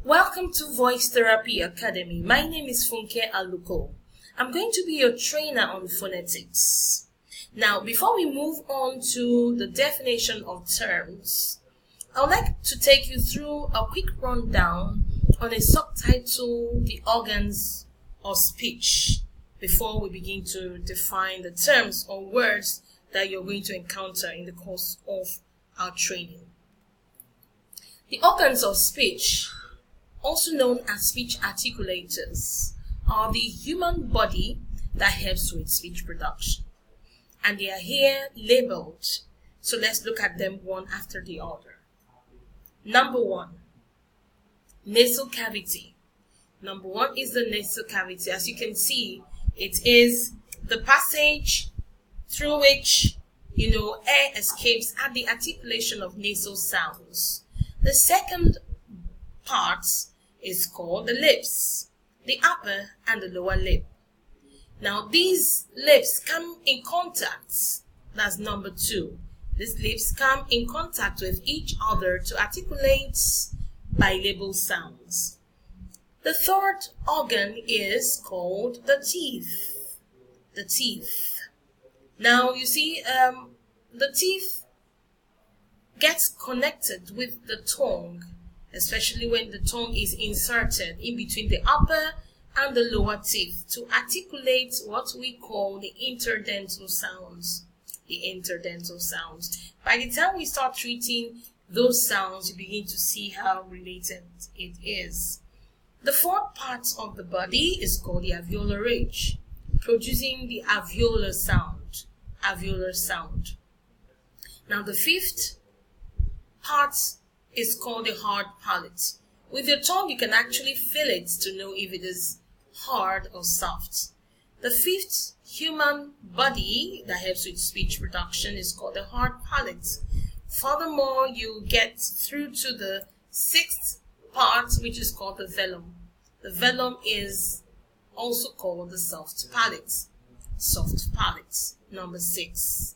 Welcome to Voice Therapy Academy. My name is Funke Aluko. I'm going to be your trainer on phonetics. Now, before we move on to the definition of terms, I would like to take you through a quick rundown on a subtitle, The Organs of Speech, before we begin to define the terms or words that you're going to encounter in the course of our training. The organs of speech, also known as speech articulators, are the human body that helps with speech production. And they are here labeled. So let's look at them one after the other. Number one, nasal cavity. Number one is the nasal cavity. As you can see, it is the passage through which, air escapes at the articulation of nasal sounds. The second part is called the lips, the upper and the lower lip. Now, these lips come in contact. That's number two. These lips come in contact with each other to articulate bilabial sounds. The third organ is called the teeth. The teeth. Now, you see, the teeth gets connected with the tongue, especially when the tongue is inserted in between the upper and the lower teeth to articulate what we call the interdental sounds. The interdental sounds. By the time we start treating those sounds, you begin to see how related it is. The fourth part of the body is called the alveolar ridge, producing the alveolar sound. Alveolar sound. Now, the fifth part is called the hard palate. With your tongue, you can actually feel it to know if it is hard or soft. The fifth human body that helps with speech production is called the hard palate. Furthermore, you get through to the sixth part, which is called the velum. The velum is also called the soft palate. Soft palate, number 6.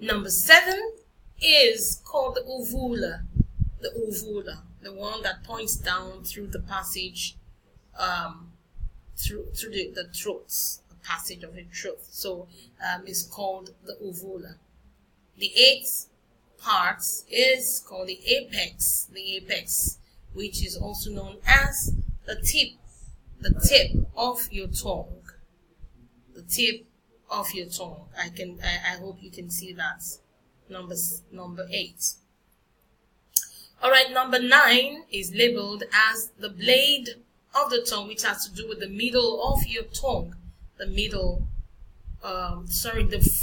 Number 7 is called the uvula. The uvula, the one that points down through the passage, through the throat, the passage of the throat. So it's called the uvula. The 8th part is called the apex, which is also known as the tip of your tongue. The tip of your tongue. I hope you can see that. Number 8. All right, number 9 is labeled as the blade of the tongue, which has to do with the middle of your tongue. The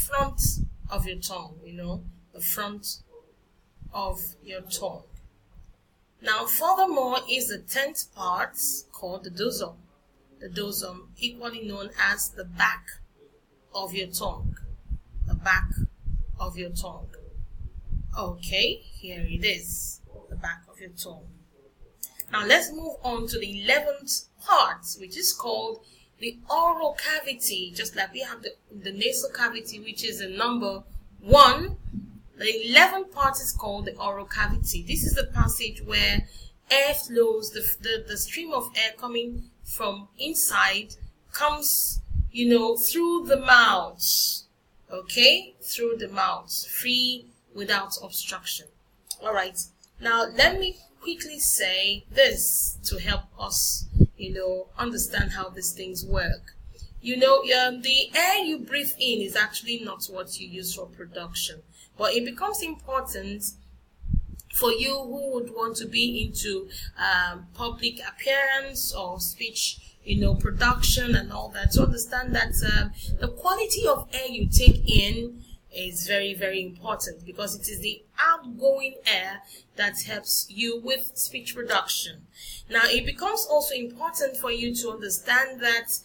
front of your tongue, the front of your tongue. Now, furthermore is the 10th part called the dorsum. The dorsum, equally known as the back of your tongue. The back of your tongue. Okay, here it is, the back of your tongue. Now let's move on to the 11th part, which is called the oral cavity. Just like we have the nasal cavity, which is the number 1. The 11th part is called the oral cavity. This is the passage where air flows, the stream of air coming from inside comes, through the mouth. Okay, through the mouth, free, without obstruction. All right. Now, let me quickly say this to help us, understand how these things work. The air you breathe in is actually not what you use for production, but it becomes important for you who would want to be into public appearance or speech, production and all that, to understand that the quality of air you take in is very, very important, because it is the outgoing air that helps you with speech production. Now, it becomes also important for you to understand that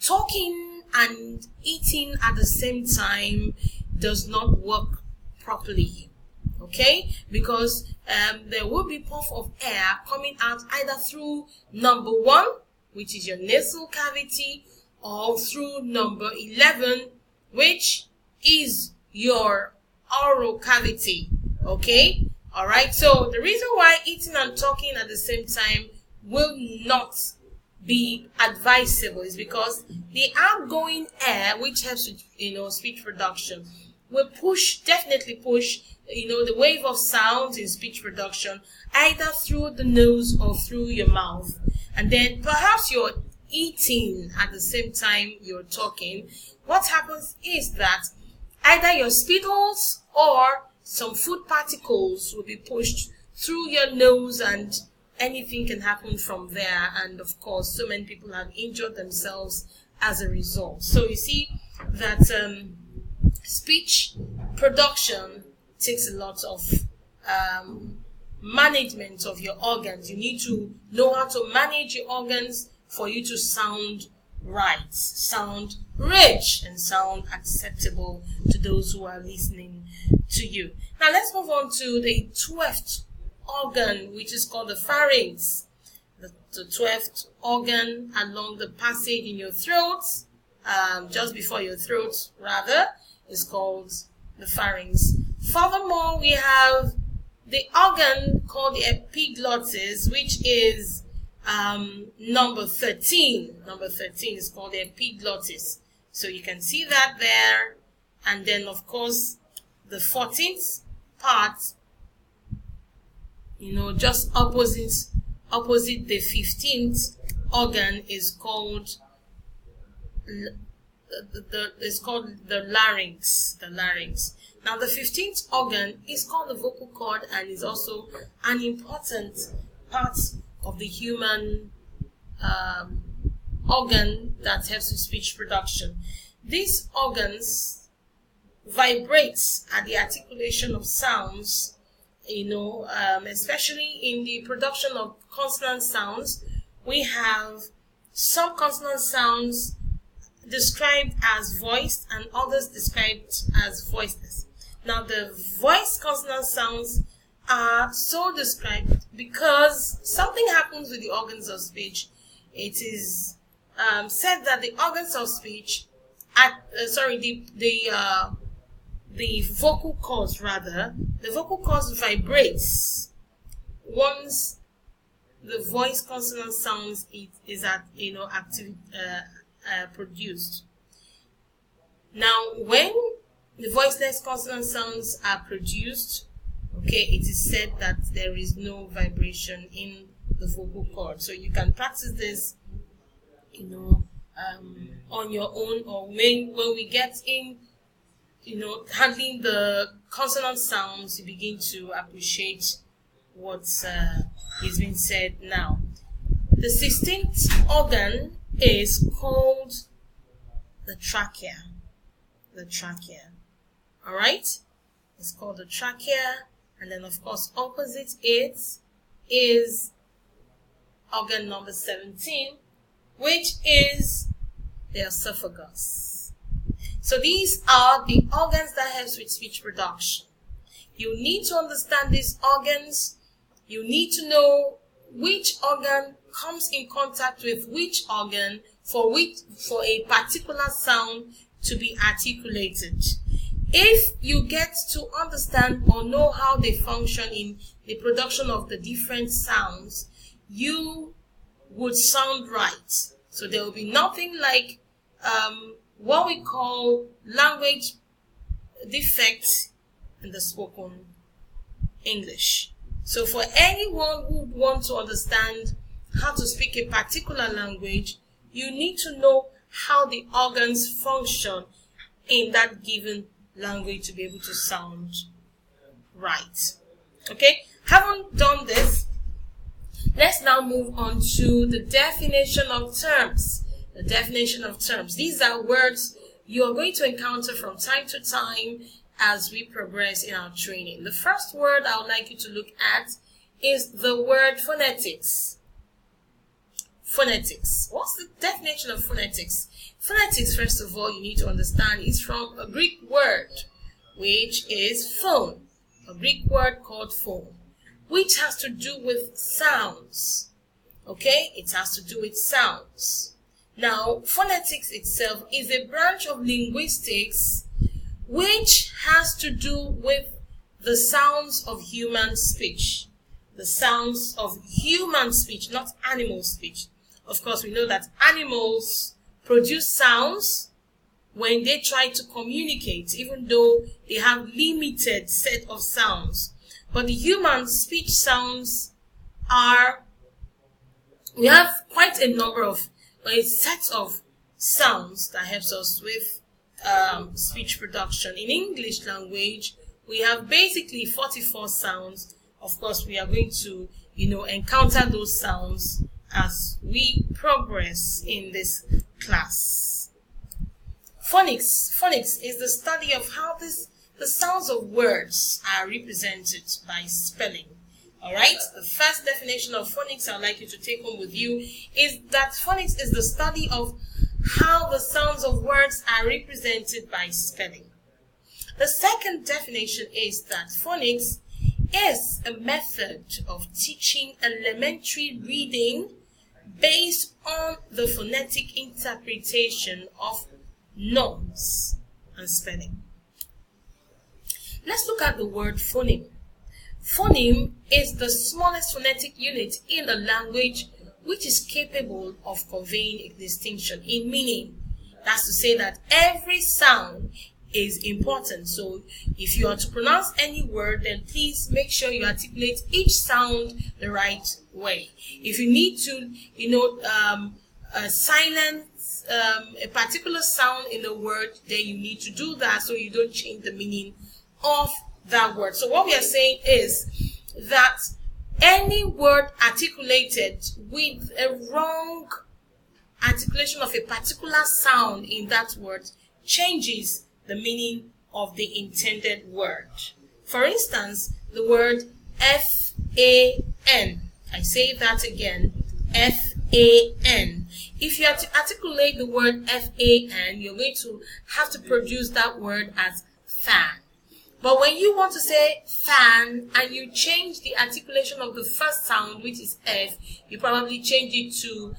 talking and eating at the same time does not work properly. Okay, because there will be puff of air coming out either through number 1, which is your nasal cavity, or through number 11, which is your oral cavity. Okay, All right. So the reason why eating and talking at the same time will not be advisable is because the outgoing air, which helps with speech production, will definitely push the wave of sound in speech production either through the nose or through your mouth. And then perhaps you're eating at the same time you're talking. What happens is that either your spittle or some food particles will be pushed through your nose, and anything can happen from there. And of course, so many people have injured themselves as a result. So you see that speech production takes a lot of management of your organs. You need to know how to manage your organs for you to sound right, sound rich, and sound acceptable to those who are listening to you. Now let's move on to the 12th organ, which is called the pharynx. The 12th organ along the passage in your throat, just before your throat rather, is called the pharynx. Furthermore, we have the organ called the epiglottis, which is number 13. Number 13 is called the epiglottis. So you can see that there. And then, of course, the 14th part, just opposite the 15th organ is called the larynx. The larynx. Now, the 15th organ is called the vocal cord and is also an important part of the human organ that helps with speech production. These organs vibrate at the articulation of sounds, especially in the production of consonant sounds. We have some consonant sounds described as voiced and others described as voiceless. Now, the voiced consonant sounds are so described because something happens with the organs of speech. It is said that the organs of speech, the vocal cords vibrates once the voice consonant sounds is produced. Now, when the voiceless consonant sounds are produced, it is said that there is no vibration in the vocal cord. So you can practice this, on your own, or when we get in, handling the consonant sounds, you begin to appreciate what is being said now. The 16th organ is called the trachea. The trachea. All right? It's called the trachea. And then, of course, opposite it is organ number 17, which is the esophagus. So these are the organs that help with speech production. You need to understand these organs. You need to know which organ comes in contact with which organ for a particular sound to be articulated. If you get to understand or know how they function in the production of the different sounds, you would sound right. So there will be nothing like what we call language defects in the spoken English. So for anyone who wants to understand how to speak a particular language, you need to know how the organs function in that given language to be able to sound right. Okay, having done this, let's now move on to the definition of terms. The definition of terms. These are words you are going to encounter from time to time as we progress in our training. The first word I would like you to look at is the word phonetics. Phonetics. What's the definition of phonetics? Phonetics, first of all, you need to understand is from a Greek word, which is phone. A Greek word called phone, which has to do with sounds. Okay? It has to do with sounds. Now, phonetics itself is a branch of linguistics which has to do with the sounds of human speech. The sounds of human speech, not animal speech. Of course, we know that animals produce sounds when they try to communicate, even though they have limited set of sounds. But the human speech sounds we have quite a number of, a set of sounds that helps us with speech production. In English language, we have basically 44 sounds. Of course, we are going to, encounter those sounds as we progress in this class. Phonics is the study of how the sounds of words are represented by spelling. Alright, the first definition of phonics I'd like you to take home with you is that phonics is the study of how the sounds of words are represented by spelling. The second definition is that phonics is a method of teaching elementary reading based on the phonetic interpretation of norms and spelling. Let's look at the word phoneme. Phoneme is the smallest phonetic unit in a language which is capable of conveying a distinction in meaning. That's to say that every sound is important. So if you are to pronounce any word, then please make sure you articulate each sound the right way. If you need to, silence a particular sound in a word, then you need to do that so you don't change the meaning of that word. So what we are saying is that any word articulated with a wrong articulation of a particular sound in that word changes the meaning of the intended word. For instance, the word F-A-N. I say that again, F-A-N. If you have to articulate the word F-A-N, you're going to have to produce that word as fan. But when you want to say fan and you change the articulation of the first sound, which is F, you probably change it to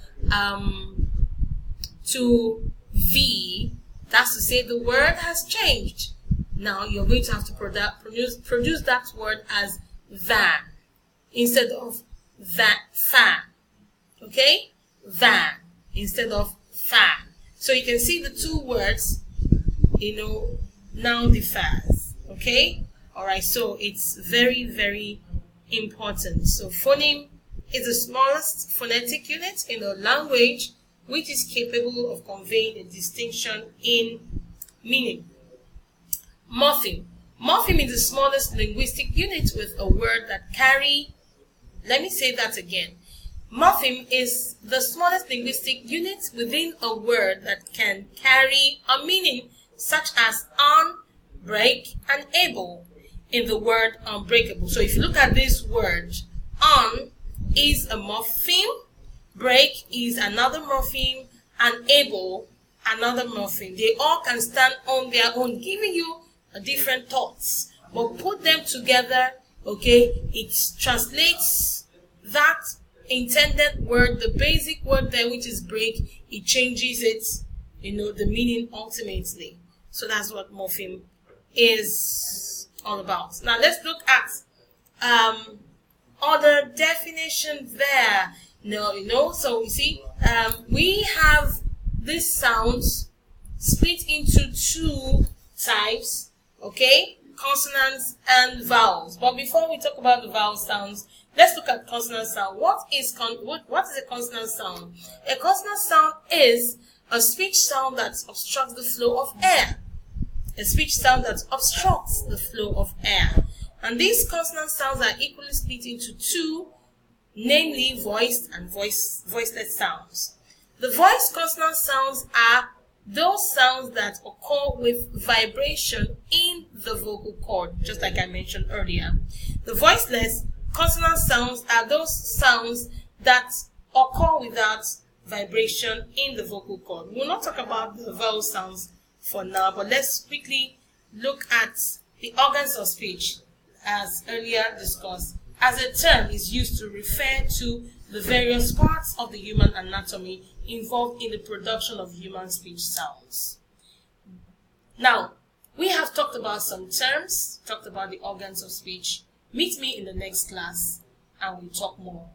V. That's to say the word has changed. Now you're going to have to produce that word as van instead of that fan. Okay? Van instead of fan. So you can see the two words, now differs. Okay? Alright, so it's very, very important. So phoneme is the smallest phonetic unit in a language which is capable of conveying a distinction in meaning. Morpheme. Morpheme is the smallest linguistic unit with a word that carry. Let me say that again. Morpheme is the smallest linguistic unit within a word that can carry a meaning such as on, break, and able in the word unbreakable. So if you look at this word, on is a morpheme, break is another morpheme, and able another morpheme. They all can stand on their own, giving you different thoughts. But put them together, okay, it translates that intended word, the basic word there, which is break, it changes it, the meaning ultimately. So that's what morpheme is all about. Now let's look at other definitions there. So you see, we have these sounds split into two types, okay? Consonants and vowels. But before we talk about the vowel sounds, let's look at consonant sound. What is a consonant sound? A consonant sound is a speech sound that obstructs the flow of air. A speech sound that obstructs the flow of air. And these consonant sounds are equally split into two, namely voiced and voiceless sounds. The voiced consonant sounds are those sounds that occur with vibration in the vocal cord, just like I mentioned earlier. The voiceless consonant sounds are those sounds that occur without vibration in the vocal cord. We will not talk about the vowel sounds for now, but let's quickly look at the organs of speech, as earlier discussed, as a term is used to refer to the various parts of the human anatomy involved in the production of human speech sounds. Now, We have talked about some terms, talked about the organs of speech. Meet me in the next class and we'll talk more.